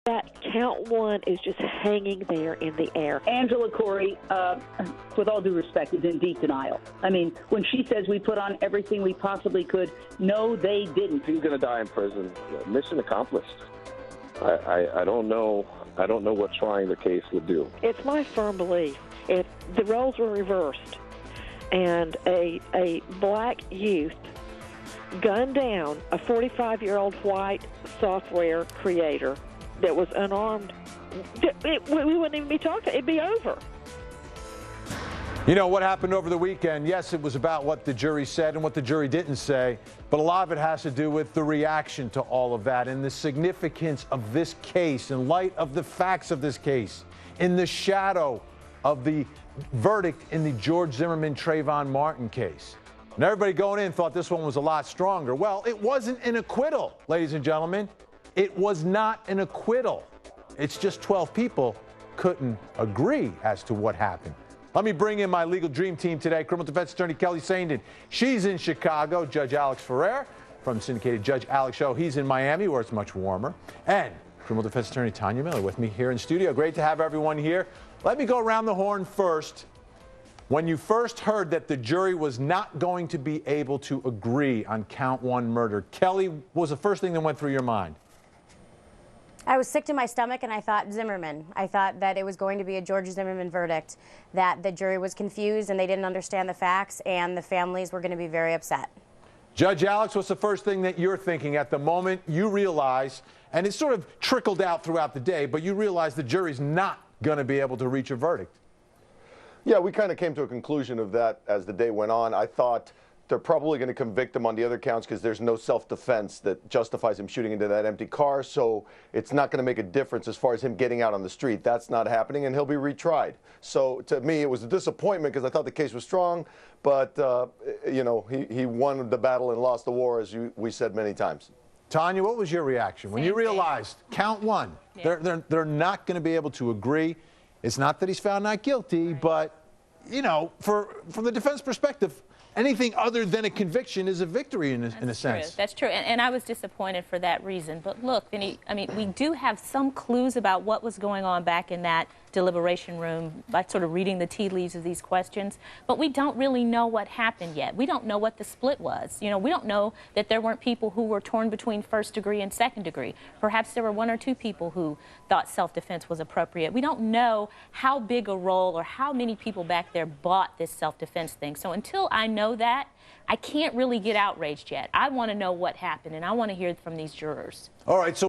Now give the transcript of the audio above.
That count one is just hanging there in the air. Angela Corey, with all due respect, is in deep denial. I mean, when she says we put on everything we possibly could, no, they didn't. He's going to die in prison. Mission accomplished. I don't know. I don't know what trying the case would do. It's my firm belief if the roles were reversed and a black youth gunned down a 45-year-old white software creator that was unarmed, we wouldn't even be talking. It'd be over. You know what happened over the weekend? Yes, it was about what the jury said and what the jury didn't say, but a lot of it has to do with the reaction to all of that and the significance of this case in light of the facts of this case, in the shadow of the verdict in the George Zimmerman Trayvon Martin case. And everybody going in thought this one was a lot stronger. Well, it wasn't an acquittal, ladies and gentlemen. It was not an acquittal. It's just 12 people couldn't agree as to what happened. Let me bring in my legal dream team today. Criminal defense attorney Kelly Sandin. She's in Chicago. Judge Alex Ferrer from the syndicated Judge Alex Show. He's in Miami, where it's much warmer. And criminal defense attorney Tanya Miller with me here in studio. Great to have everyone here. Let me go around the horn first. When you first heard that the jury was not going to be able to agree on count one murder, Kelly, what was the first thing that went through your mind? I was sick to my stomach, and I thought Zimmerman. I thought that it was going to be a George Zimmerman verdict, that the jury was confused and they didn't understand the facts, and the families were going to be very upset. Judge Alex, what's the first thing that you're thinking at the moment you realize, and it sort of trickled out throughout the day, but you realize the jury's not going to be able to reach a verdict? Yeah, we kind of came to a conclusion of that as the day went on. I thought they're probably going to convict him on the other counts because there's no self-defense that justifies him shooting into that empty car, so it's not going to make a difference as far as him getting out on the street. That's not happening, and he'll be retried. So to me, it was a disappointment because I thought the case was strong, but, you know, he won the battle and lost the war, as we said many times. Tanya, what was your reaction when you realized, count one, they're not going to be able to agree? It's not that he's found not guilty, but, you know, from the defense perspective, anything other than a conviction is a victory in a sense. That's true. And I was disappointed for that reason. But look, Vinny, I mean, we do have some clues about what was going on back in that deliberation room by sort of reading the tea leaves of these questions. But we don't really know what happened yet. We don't know what the split was. You know, we don't know that there weren't people who were torn between first degree and second degree. Perhaps there were one or two people who thought self-defense was appropriate. We don't know how big a role or how many people back there bought this self-defense thing. So until I know that, I can't really get outraged yet. I want to know what happened, and I want to hear from these jurors. All right. So